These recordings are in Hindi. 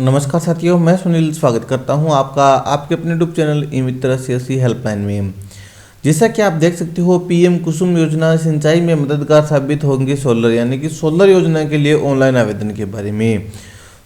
नमस्कार साथियों, मैं सुनील स्वागत करता हूं आपका आपके अपने यूट्यूब चैनल ई मित्र कृषि हेल्पलाइन में। जैसा कि आप देख सकते हो, पीएम कुसुम योजना सिंचाई में मददगार साबित होंगे सोलर, यानी कि सोलर योजना के लिए ऑनलाइन आवेदन के बारे में।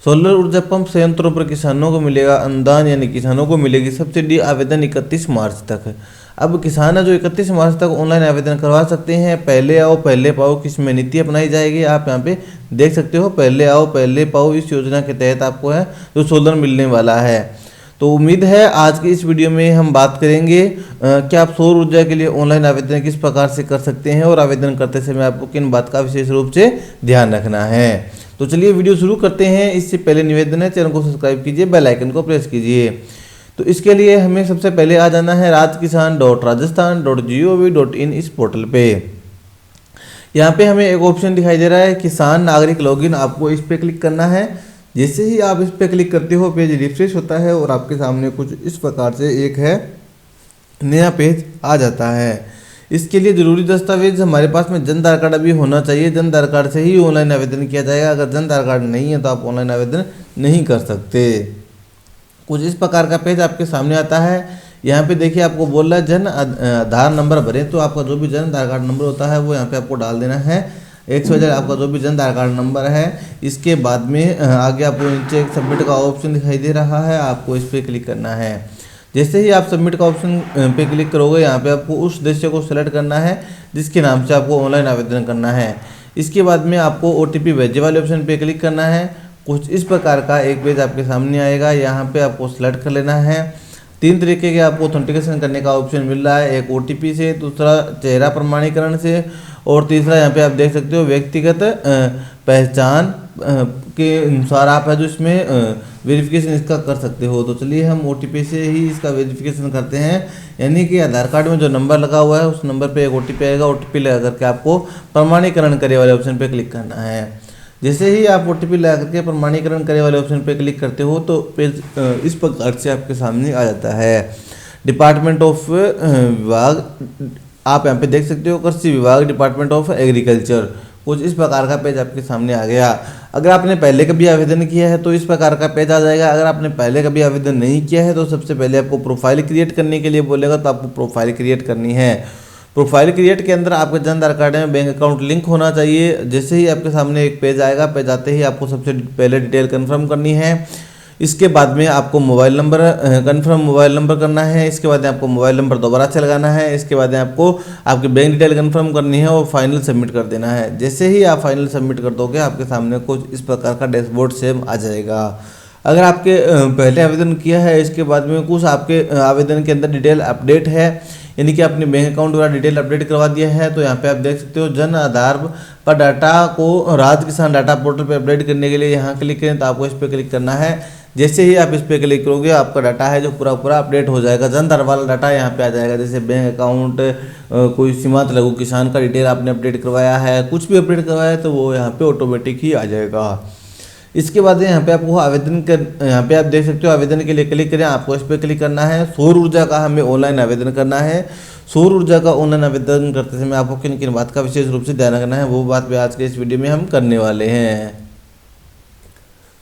सोलर ऊर्जा पंप संयंत्रों पर किसानों को मिलेगा अनुदान, यानी किसानों को मिलेगी सब्सिडी। आवेदन 31 मार्च तक। अब किसान है जो 31 मार्च तक ऑनलाइन आवेदन करवा सकते हैं। पहले आओ पहले पाओ किसमें नीति अपनाई जाएगी, आप यहाँ पे देख सकते हो। पहले आओ पहले पाओ इस योजना के तहत आपको है जो सोलर मिलने वाला है। तो उम्मीद है आज की इस वीडियो में हम बात करेंगे कि आप सौर ऊर्जा के लिए ऑनलाइन आवेदन किस प्रकार से कर सकते हैं और आवेदन करते समय आपको किन बात का विशेष रूप से ध्यान रखना है। तो चलिए वीडियो शुरू करते हैं। इससे पहले निवेदन है, चैनल को सब्सक्राइब कीजिए, बेल आइकन को प्रेस कीजिए। तो इसके लिए हमें सबसे पहले आ जाना है rajkisan.rajasthan.gov.in इस पोर्टल पे। यहाँ पे हमें एक ऑप्शन दिखाई दे रहा है किसान नागरिक लॉगिन, आपको इस पे क्लिक करना है। जैसे ही आप इस पे क्लिक करते हो पेज रिफ्रेश होता है और आपके सामने कुछ इस प्रकार से एक है नया पेज आ जाता है। इसके लिए जरूरी दस्तावेज हमारे पास में जन आधार कार्ड भी होना चाहिए। जन आधार कार्ड से ही ऑनलाइन आवेदन किया जाएगा। अगर जन आधार कार्ड नहीं है तो आप ऑनलाइन आवेदन नहीं कर सकते। कुछ इस प्रकार का पेज आपके सामने आता है। यहाँ पे देखिए आपको बोल रहा है जन आधार नंबर भरें, तो आपका जो भी जन आधार कार्ड नंबर होता है वो यहाँ पे आपको डाल देना है। 100,000 आपका जो भी जन आधार कार्ड नंबर है। इसके बाद में आगे आपको नीचे एक सबमिट का ऑप्शन दिखाई दे रहा है, आपको इस पर क्लिक करना है। जैसे ही आप सबमिट का ऑप्शन पे क्लिक करोगे, यहाँ पे आपको उस देश को सेलेक्ट करना है जिसके नाम से आपको ऑनलाइन आवेदन करना है। इसके बाद में आपको OTP भेजे वाले ऑप्शन पे क्लिक करना है। कुछ इस प्रकार का एक पेज आपके सामने आएगा। यहाँ पे आपको सेलेक्ट कर लेना है। 3 तरीके के आपको ऑथेंटिकेशन करने का ऑप्शन मिल रहा है, एक OTP से, दूसरा चेहरा प्रमाणीकरण से और तीसरा यहाँ पे आप देख सकते हो व्यक्तिगत पहचान के अनुसार आप है जो इसमें वेरिफिकेशन इसका कर सकते हो। तो चलिए हम OTP से ही इसका वेरिफिकेशन करते हैं, यानी कि आधार कार्ड में जो नंबर लगा हुआ है उस नंबर पे एक OTP आएगा। OTP लगा करके आपको प्रमाणीकरण करे वाले ऑप्शन पे क्लिक करना है। जैसे ही आप OTP लगा करके प्रमाणीकरण करे वाले ऑप्शन पे क्लिक करते हो तो पेज इस प्रकार से आपके सामने आ जाता है। डिपार्टमेंट ऑफ विभाग आप यहाँ पे देख सकते हो, कृषि विभाग, डिपार्टमेंट ऑफ एग्रीकल्चर। कुछ इस प्रकार का पेज आपके सामने आ गया। अगर आपने पहले कभी आवेदन किया है तो इस प्रकार का पेज आ जाएगा। अगर आपने पहले कभी आवेदन नहीं किया है तो सबसे पहले आपको प्रोफाइल क्रिएट करने के लिए बोलेगा, तो आपको प्रोफाइल क्रिएट करनी है। प्रोफाइल क्रिएट के अंदर आपके जन आधार कार्ड में बैंक अकाउंट लिंक होना चाहिए। जैसे ही आपके सामने एक पेज आएगा, पेज आते ही आपको सबसे पहले डिटेल कंफर्म करनी है। इसके बाद में आपको mobile number confirm mobile number करना है। इसके बाद आपको मोबाइल नंबर दोबारा से लगाना है। इसके बाद आपको आपकी बैंक डिटेल कंफर्म करनी है और फाइनल सबमिट कर देना है। जैसे ही आप फाइनल सबमिट कर दोगे, आपके सामने कुछ इस प्रकार का डैशबोर्ड सेम आ जाएगा। अगर आपके पहले आवेदन किया है, इसके बाद में कुछ आपके आवेदन के अंदर डिटेल अपडेट है, यानी कि आपने बैंक अकाउंट वाला डिटेल अपडेट करवा दिया है, तो यहाँ पे आप देख सकते हो जन आधार पर डाटा को राज्य किसान डाटा पोर्टल पे अपडेट करने के लिए यहाँ क्लिक करें, तो आपको इस पर क्लिक करना है। जैसे ही आप इस पर क्लिक करोगे, आपका डाटा है जो पूरा अपडेट हो जाएगा। जन आधार वाला डाटा यहाँ पे आ जाएगा, जैसे बैंक अकाउंट, कोई सीमांत लघु किसान का डिटेल आपने अपडेट करवाया है, कुछ भी अपडेट करवाया है तो वो यहाँ पे ऑटोमेटिक ही आ जाएगा। इसके बाद यहाँ पे आपको आवेदन कर, यहाँ पे आप देख सकते हो आवेदन के लिए क्लिक करें, आपको इस पर क्लिक करना है। सौर ऊर्जा का हमें ऑनलाइन आवेदन करना है। सौर ऊर्जा का ऑनलाइन आवेदन करते समय आपको किन किन बात का विशेष रूप से ध्यान रखना है, वो बात भी आज के इस वीडियो में हम करने वाले हैं।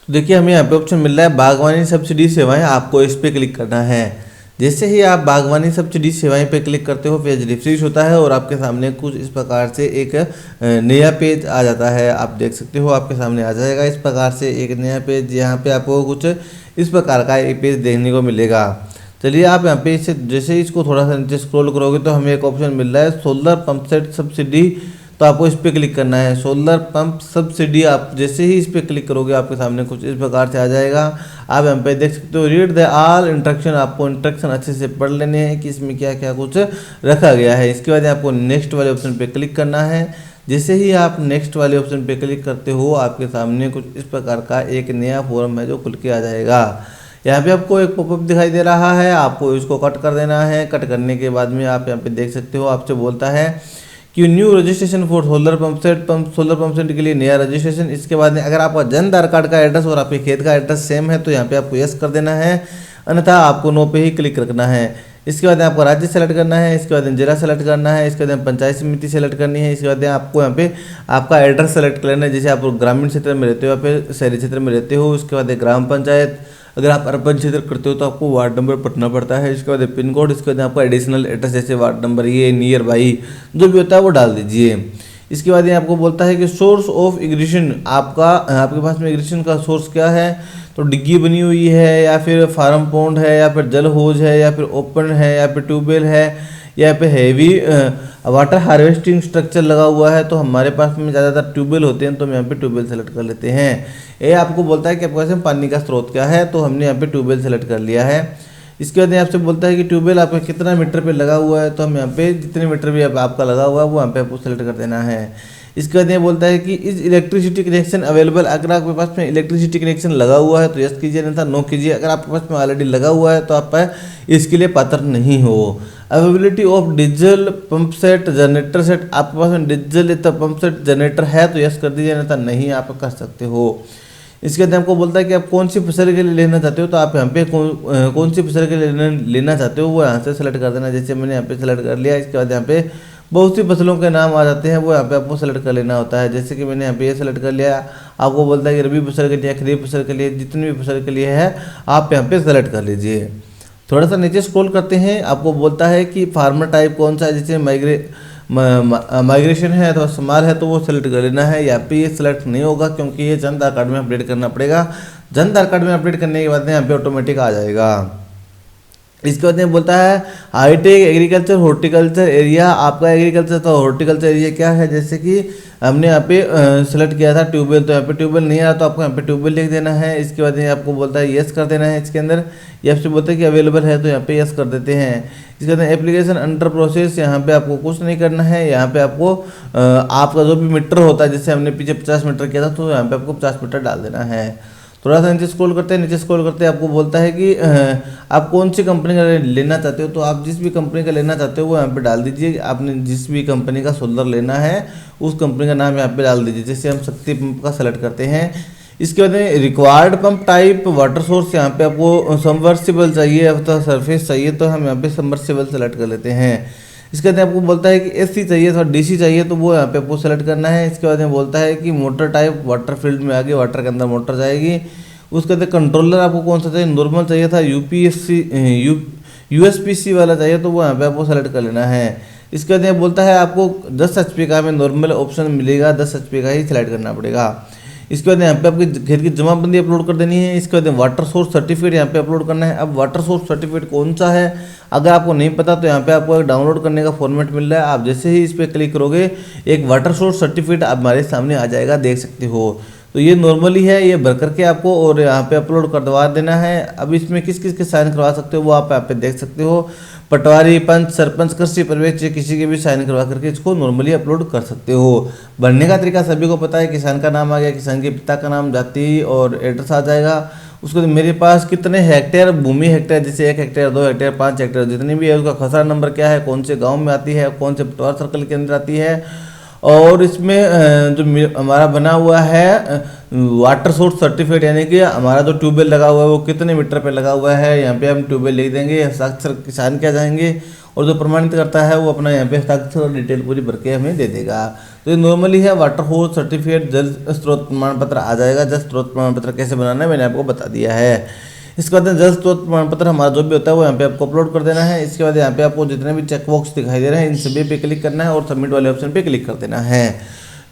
तो देखिए हमें यहाँ पे ऑप्शन मिल रहा है बागवानी सब्सिडी सेवाएं, आपको इस पर क्लिक करना है। जैसे ही आप बागवानी सब्सिडी सेवाएं पे क्लिक करते हो, पेज रिफ्रेश होता है और आपके सामने कुछ इस प्रकार से एक नया पेज आ जाता है। आप देख सकते हो आपके सामने आ जाएगा इस प्रकार से एक नया पेज। यहाँ पे आपको कुछ इस प्रकार का एक पेज देखने को मिलेगा। चलिए आप यहाँ पे इसे जैसे इसको थोड़ा सा नीचे स्क्रॉल करोगे तो हमें एक ऑप्शन मिल रहा है सोलर पंप सेट सब्सिडी, तो आपको इस पर क्लिक करना है। सोलर पंप सब्सिडी, आप जैसे ही इस पर क्लिक करोगे आपके सामने कुछ इस प्रकार से आ जाएगा। आप यहाँ पे देख सकते हो रीड द ऑल इंस्ट्रक्शन, आपको इंस्ट्रक्शन अच्छे से पढ़ लेने हैं कि इसमें क्या क्या कुछ रखा गया है। इसके बाद आपको नेक्स्ट वाले ऑप्शन पे क्लिक करना है। जैसे ही आप नेक्स्ट वाले ऑप्शन पे क्लिक करते हो, आपके सामने कुछ इस प्रकार का एक नया फॉर्म है जो खुल के आ जाएगा। यहाँ पे आपको एक पॉपअप दिखाई दे रहा है, आपको इसको कट कर देना है। कट करने के बाद में आप यहाँ पे देख सकते हो आपसे बोलता है कि new registration for solar pump set, solar pump set के लिए नया रजिस्ट्रेशन। इसके बाद में अगर आपका जन आधार कार्ड का एड्रेस और आपके खेत का एड्रेस सेम है तो यहाँ पे आपको यस कर देना है, अन्यथा आपको नो पे ही क्लिक रखना है। इसके बाद आपको राज्य सेलेक्ट करना है, इसके बाद जिला सेलेक्ट करना है, इसके बाद पंचायत समिति सेलेक्ट करनी है, इसके बाद आपको यहाँ पे आपका एड्रेस सेलेक्ट कर लेना है, जैसे आप ग्रामीण क्षेत्र में रहते हो या फिर शहरी क्षेत्र में रहते हो। उसके बाद ग्राम पंचायत, अगर आप अर्बन क्षेत्र करते हो तो आपको वार्ड नंबर पढ़ना पड़ता है। इसके बाद पिन कोड, इसके बाद आपका एडिशनल एड्रेस जैसे वार्ड नंबर, ये नियर बाई जो भी होता है वो डाल दीजिए। इसके बाद ये आपको बोलता है कि सोर्स ऑफ इग्निशन, आपके पास में इग्निशन का सोर्स क्या है, तो डिग्गी बनी हुई है या फिर फार्म पॉन्ड है या फिर जल होज है या फिर ओपन है या फिर ट्यूबवेल है या फिर हैवी वाटर हार्वेस्टिंग स्ट्रक्चर लगा हुआ है। तो हमारे पास में ज़्यादातर ट्यूबवेल होते हैं तो हम यहाँ पे ट्यूबवेल सेलेक्ट कर लेते हैं। ये आपको बोलता है कि आपके पास में पानी का स्रोत क्या है, तो हमने यहाँ पे ट्यूबवेल सेलेक्ट कर लिया है। इसके बाद आपसे बोलता है कि ट्यूबवेल आपका कितना मीटर पे लगा हुआ है, तो हम यहाँ पे जितने मीटर भी आपका लगा हुआ है वो यहाँ पे आपको सेलेक्ट कर देना है। इसके बाद ये बोलता है कि इस इलेक्ट्रिसिटी कनेक्शन अवेलेबल, अगर आपके पास में इलेक्ट्रिसिटी कनेक्शन लगा हुआ है तो यस कीजिए, नहीं था नो कीजिए। अगर आपके पास में ऑलरेडी लगा हुआ है तो आप इसके लिए पात्र नहीं हो। Availability of diesel pump set generator set, आपके पास में डीजल पंप सेट जनरेटर है तो यस कर दीजिए, नहीं था नहीं आप कर सकते हो। इसके बाद आपको बोलता है कि आप कौन सी फसल के लिए लेना चाहते हो, तो आप यहाँ पे कौन सी फसल के लिए लेना चाहते हो वो यहाँ से सेलेक्ट कर देना। जैसे मैंने यहाँ पे सेलेक्ट कर लिया। इसके बाद यहाँ पे बहुत सी फसलों के नाम आ जाते हैं, वो यहाँ पे आपको सेलेक्ट कर लेना होता है। जैसे कि मैंने यहाँ पे ये सेलेक्ट कर लिया। आपको बोलता है कि रबी फसल के लिए, खरीफ फसल के लिए, जितनी भी फसल के लिए है आप यहाँ पे सेलेक्ट कर लीजिए। थोड़ा सा नीचे स्क्रॉल करते हैं, आपको बोलता है कि फार्मर टाइप कौन सा है, जैसे माइग्रेशन है अथवा स्मॉल है तो वो सेलेक्ट कर लेना है। यहाँ पे ये सेलेक्ट नहीं होगा क्योंकि ये जन आधार कार्ड में अपडेट करना पड़ेगा। जन आधार कार्ड में अपडेट करने के बाद यहाँ पे ऑटोमेटिक आ जाएगा। इसके बाद में बोलता है हाईटेक एग्रीकल्चर हॉर्टिकल्चर एरिया, आपका एग्रीकल्चर तो हॉर्टिकल्चर एरिया क्या है, जैसे कि हमने यहाँ पे सेलेक्ट किया था ट्यूबवेल, तो यहाँ पे ट्यूबवेल नहीं आ रहा तो आपको यहाँ पे ट्यूबवेल लिख देना है। इसके बाद ये आपको बोलता है यस कर देना है। इसके अंदर ये आपसे बोलता है कि अवेलेबल है तो यहाँ पे यस कर देते हैं। इसके अंदर एप्लीकेशन अंडर प्रोसेस, यहाँ पे आपको कुछ नहीं करना है। यहाँ पे आपको आपका जो भी मीटर होता है, जैसे हमने पीछे 50 मीटर किया था तो यहाँ पे आपको 50 मीटर डाल देना है। थोड़ा सा नीचे स्क्रॉल करते हैं, आपको बोलता है कि आप कौन सी कंपनी का लेना चाहते हो, तो आप जिस भी कंपनी का लेना चाहते हो वो यहाँ पे डाल दीजिए। आपने जिस भी कंपनी का सोलर लेना है उस कंपनी का नाम यहाँ पे डाल दीजिए। जैसे हम शक्ति पंप का सेलेक्ट करते हैं। इसके बाद में required pump type water source, यहाँ पे आपको सबमर्सिबल चाहिए अथवा सरफेस चाहिए तो हम यहाँ पे सबमर्सिबल सेलेक्ट कर लेते हैं। इसके बाद आपको बोलता है कि एसी चाहिए अथवा डीसी चाहिए तो वो यहाँ पे आपको सेलेक्ट करना है। इसके बाद में बोलता है कि मोटर टाइप वाटर फील्ड में आगे वाटर के अंदर मोटर जाएगी। उसके बाद कंट्रोलर आपको कौन सा चाहिए, नॉर्मल चाहिए था यूएसपीसी वाला चाहिए तो वो यहाँ पे आपको सेलेक्ट कर लेना है। इसके बाद बोलता है आपको 10 HP का में नॉर्मल ऑप्शन मिलेगा, 10 HP का ही सिलेक्ट करना पड़ेगा। इसके बाद यहाँ पे आपकी खेत की जमाबंदी अपलोड कर देनी है। इसके बाद वाटर सोर्स सर्टिफिकेट यहाँ पे अपलोड करना है। अब वाटर सोर्स सर्टिफिकेट कौन सा है अगर आपको नहीं पता तो यहाँ पे आपको एक डाउनलोड करने का फॉर्मेट मिल रहा है। आप जैसे ही इस पर क्लिक करोगे एक वाटर सोर्स सर्टिफिकेट हमारे सामने आ जाएगा, देख सकते हो। तो ये नॉर्मली है, ये भर करके आपको और यहाँ पे अपलोड करवा देना है। अब इसमें किस किस के साइन करवा सकते हो वो आप यहाँ पे देख सकते हो। पटवारी, पंच, सरपंच, कृषि पर्यवेक्षक किसी के भी साइन करवा करके इसको नॉर्मली अपलोड कर सकते हो। भरने का तरीका सभी को पता है, किसान का नाम आ गया, किसान के पिता का नाम, जाति और एड्रेस आ जाएगा। उसको मेरे पास कितने हेक्टेयर भूमि हेक्टेयर, जैसे 1 हेक्टेयर 2 हेक्टेयर 5 हेक्टेयर जितनी भी है, उसका खसरा नंबर क्या है, कौन से गाँव में आती है, कौन से पटवार सर्कल के अंदर आती है, और इसमें जो हमारा बना हुआ है वाटर सोर्स सर्टिफिकेट यानी कि हमारा जो ट्यूबवेल लगा हुआ है वो कितने मीटर पे लगा हुआ है, यहाँ पे हम ट्यूबवेल लिख देंगे, हस्ताक्षर किसान क्या जाएंगे और जो प्रमाणित करता है वो अपना यहाँ पे हस्ताक्षर डिटेल पूरी भर के हमें दे देगा। तो ये नॉर्मली है वाटर सोर्स सर्टिफिकेट। जल स्रोत प्रमाण पत्र आ जाएगा। जल स्रोत प्रमाण पत्र कैसे बनाना है मैंने आपको बता दिया है। इसके बाद जल स्रोत प्रमाण पत्र हमारा जो भी होता है वो यहाँ पे आपको अपलोड कर देना है। इसके बाद यहाँ पे आपको जितने भी चेक बॉक्स दिखाई दे रहे हैं इन सभी पे क्लिक करना है और सबमिट वाले ऑप्शन पे क्लिक कर देना है।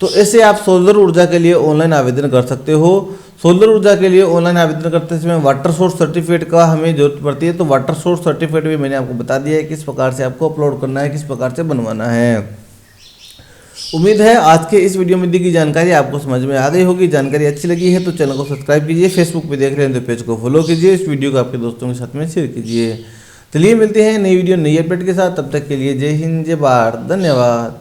तो ऐसे आप सोलर ऊर्जा के लिए ऑनलाइन आवेदन कर सकते हो। सोलर ऊर्जा के लिए ऑनलाइन आवेदन करते समय वाटर सोर्स सर्टिफिकेट का हमें जरूरत पड़ती है। तो वाटर सोर्स सर्टिफिकेट भी मैंने आपको बता दिया है किस प्रकार से आपको अपलोड करना है, किस प्रकार से बनवाना है। उम्मीद है आज के इस वीडियो में दी गई जानकारी आपको समझ में आ गई होगी। जानकारी अच्छी लगी है तो चैनल को सब्सक्राइब कीजिए। फेसबुक पे देख रहे हैं तो पेज को फॉलो कीजिए। इस वीडियो को आपके दोस्तों के साथ में शेयर कीजिए। चलिए मिलते हैं नई वीडियो नई अपडेट के साथ, तब तक के लिए जय हिंद जय भारत, धन्यवाद।